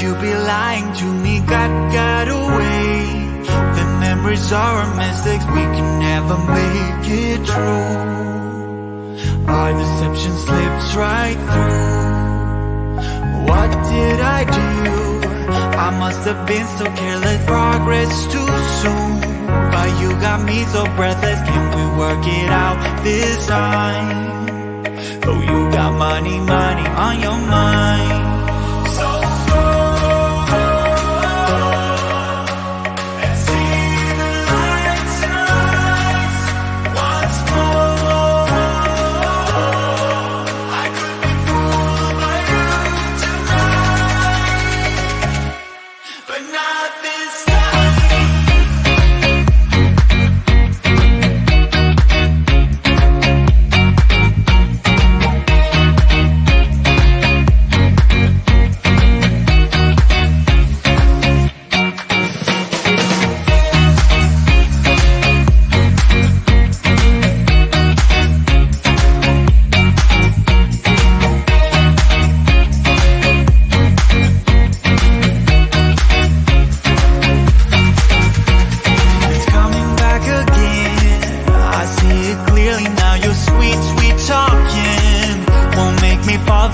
you be lying to me? Got away. The memories are our mistakes, we can never make it true. Our deception slips right through. What did I do? I must have been so careless, progress too soon. But you got me so breathless, can we work it out this time? Oh, you got money on your mind. So go and see the lights and rise once more. I could be fooled by you tonight, but not this time.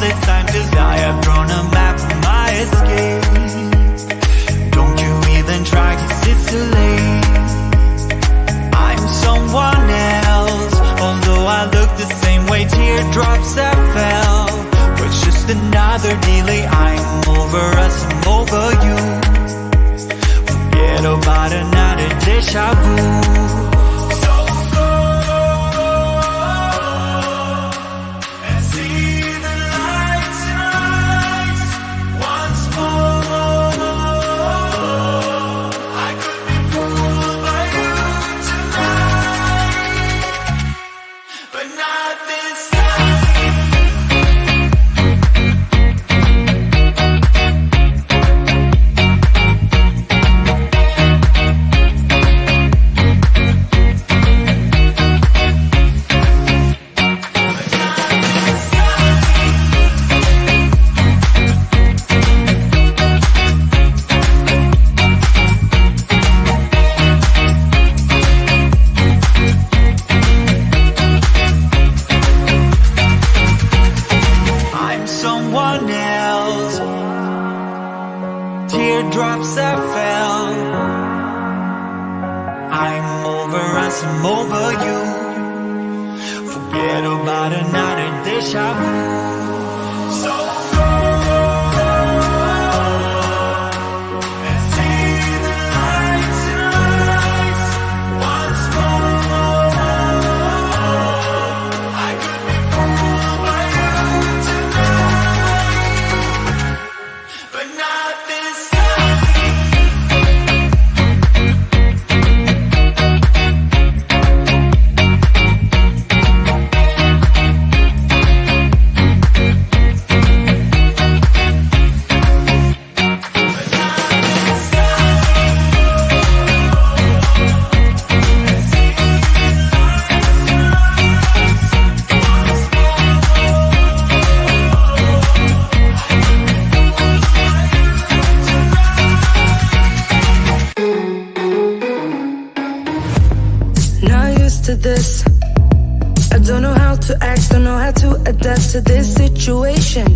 This time, 'cause I have drawn a map for my escape. Don't you even try, 'cause it's too late. I'm someone else, although I look the same way. Teardrops that fell, but it's just another delay. I'm over us, I'm over you. Forget about another deja vu. Teardrops that fell. I'm over us, I'm over you. Forget about another deja vu. So go and see the lights and rise once more. I could be fooled by you tonight, but not this time. This, I don't know how to act, don't know how to adapt to this situation.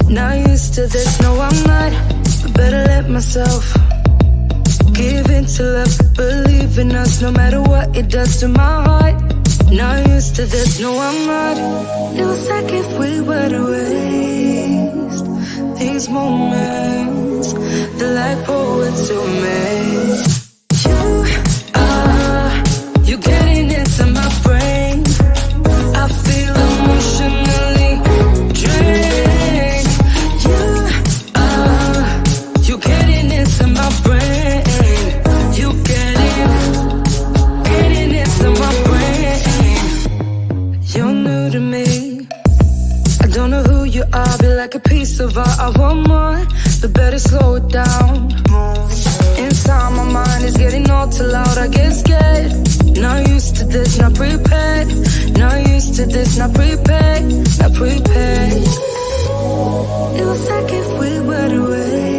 Not used to this, no I'm not, but better let myself give in to love, believe in us no matter what it does to my heart. Not used to this, no I'm not. It was like if we were to waste these moments, they're like poets to me. You getting into my brain, I feel emotionally drained. You getting into my brain. You getting into my brain. You're new to me, I don't know who you are, be like a piece of art. I want more, but better slow it down. Inside my mind is getting all too loud, I get scared. Not used to this, not prepared. Not used to this, not prepared. Not prepared. It was like if we were to wait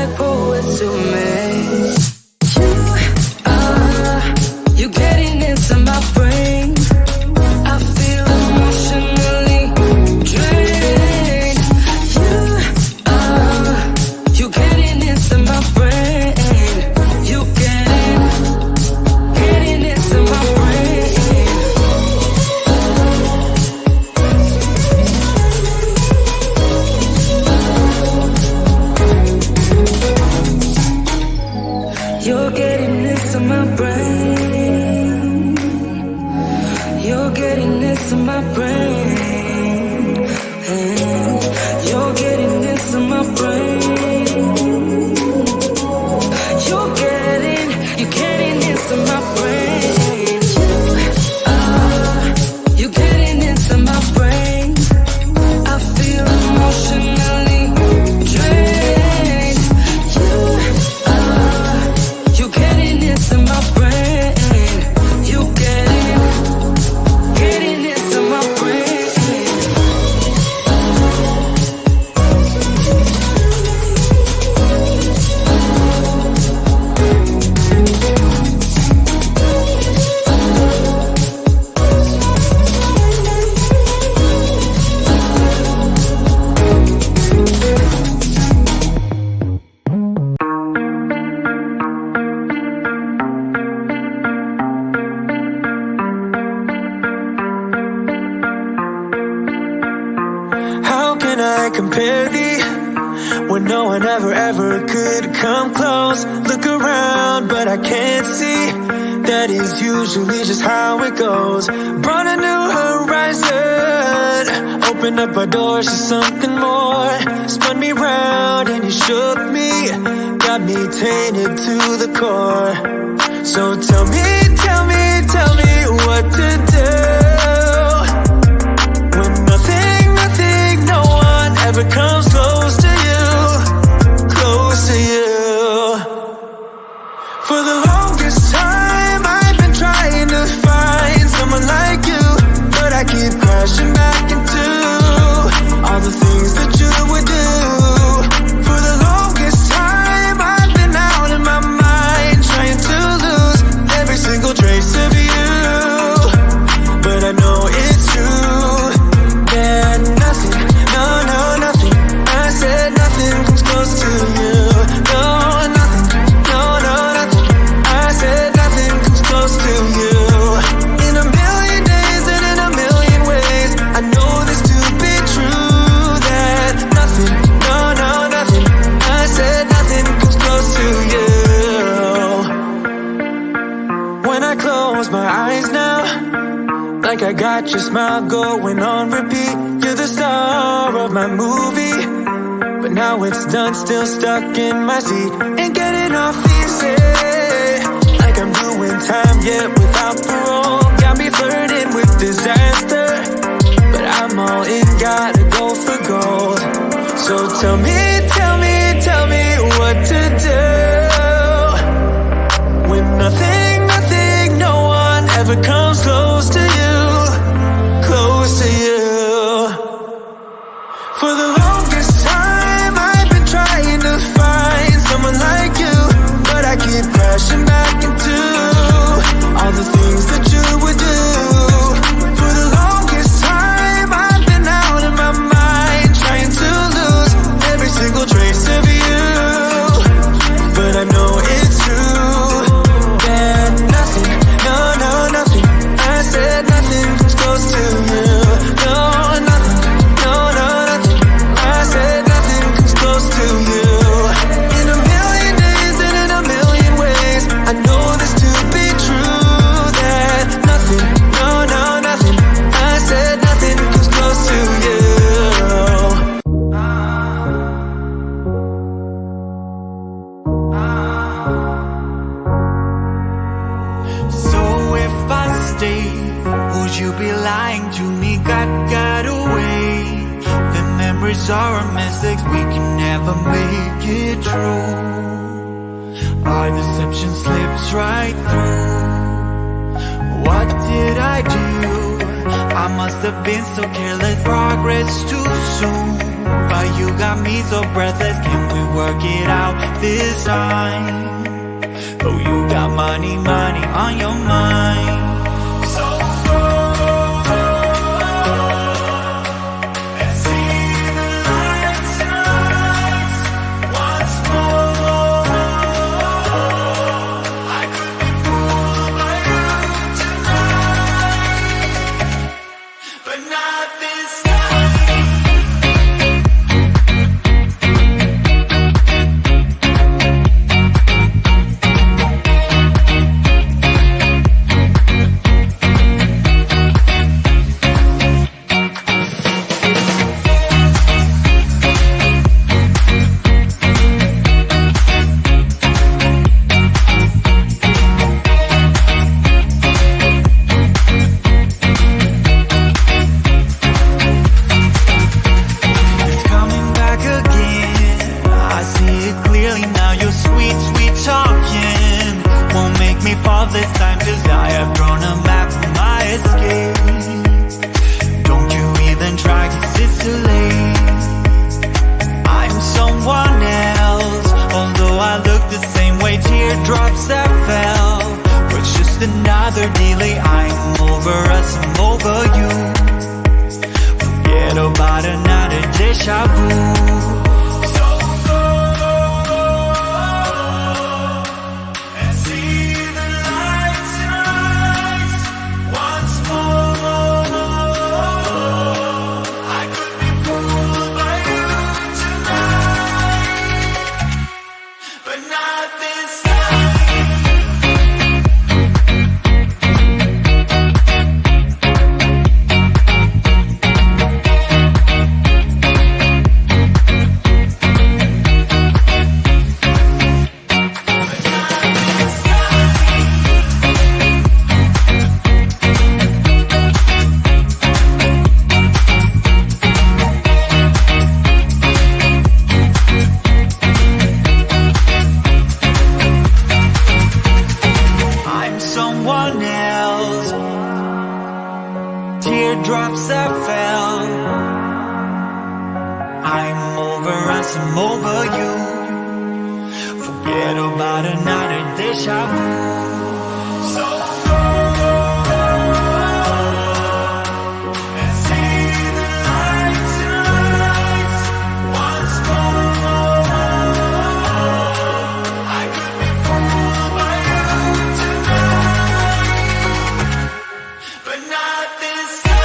like poets to me. You getting into my brain. I feel emotionally drained. You getting into my brain. You getting into my brain. You're getting into my brain. You're getting into my brain. You're getting into my brain. You're getting into my brain. You're getting into my brain. I feel emotionally drained. You getting into my brain. You getting into my brain. How can I compare thee when no one ever could come close? Look around, but I can't see. That is usually just how it goes. Brought a new horizon, opened up our doors to something more. Spun me round and you shook me, got me tainted to the core. So tell me what to do. No one ever comes close to you, close to you. For the longest time I've been trying to find someone like you, but I keep crashing back into all the things that you would do. For the longest time I've been out in my mind, trying to lose every single trace of you. But I know it's true that nothing comes close to you. No, nothing. I said nothing comes close to you. In a million days and in a million ways, I know this to be true. That nothing. I said nothing comes close to you. When I close my eyes now, like I got your smile going on repeat. You're the star of my movie, but now it's done, still stuck in my seat. Ain't getting off easy, like I'm doing time yet without parole. Got me flirting with disaster, but I'm all in, gotta go for gold. So tell me what to do. When nothing, no one ever comes close to you, close to you. For the longest time I've been trying to find someone like you, but I keep crashing back into all the things that you would do. For the longest time I've been out in my mind, trying to lose every single trace of you. But I know it's true that nothing. I said nothing comes close to you. No, nothing. I said nothing comes close to you. In a million days and in a million ways, I know this to be true. That nothing. I said nothing comes close to you. So if I stay, would you be lying to me? Got away. The memories are our mistakes, we can never make it true. Our deception slips right through. What did I do? I must have been so careless. Progress too soon. why you got me so breathless. Can we work it out this time? Oh, you got money, money on your mind. So go and see the lights in our eyes once more. I could be fooled by you tonight, but not this time. This time, 'cause I have drawn a map of my escape. Don't you even try, 'cause it's too late. I'm someone else, although I look the same way. Teardrops that fell, but it's just another delay. I'm over us, I'm over you. Forget about another deja vu. Teardrops that fell. I'm over us, I'm over you. Forget about another deja vu. So go and see the lights in our eyes once more. I could be fooled by you tonight, but not this time.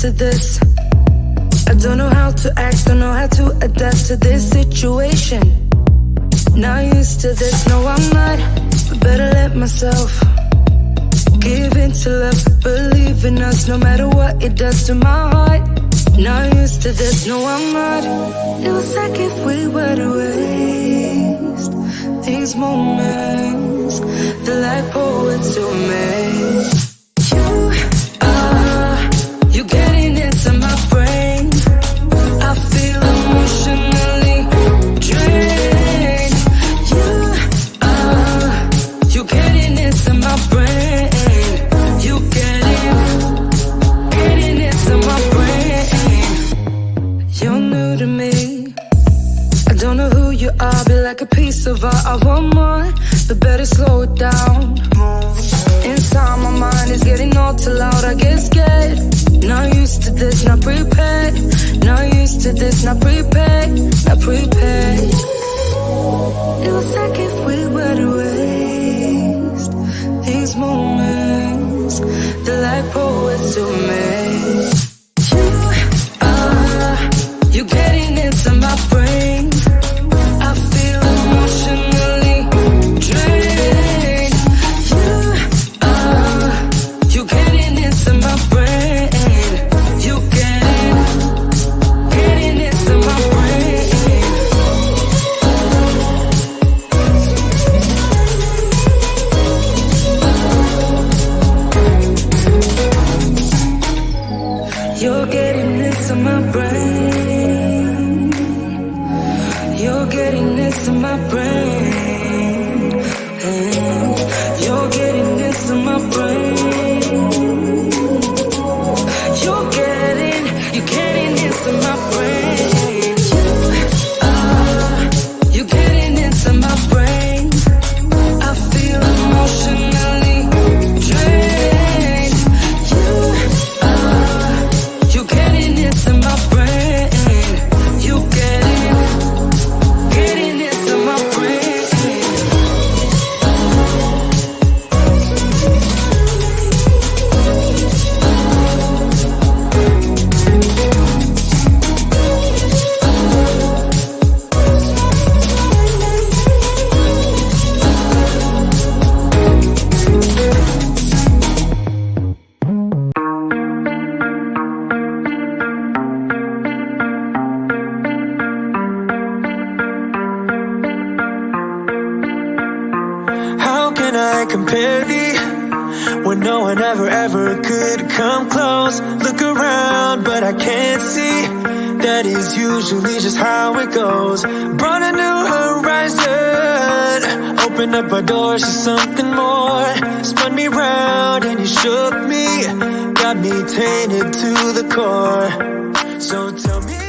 To this, I don't know how to act, don't know how to adapt to this situation. Not used to this, no I'm not, but better let myself give in to love, believe in us no matter what it does to my heart. Not used to this, no I'm not. It was like if we were to waste these moments, the like poets to make. You getting into my brain, I feel emotionally drained. You getting into my brain, you getting into my brain. You're new to me, I don't know who you are, be like a piece of art. I want more, but better slow it down. Inside my mind is getting all too loud, I get scared. Not used to this, not prepared. Not used to this, not prepared. Not prepared. It was like if we were to waste these moments, the like poets who made. You getting into my brain, I feel emotionally drained. You getting into my one ever could come close. Look around, but I can't see. That is usually just how it goes. Brought a new horizon, opened up our doors to something more. Spun me round and you shook me, got me tainted to the core. So tell me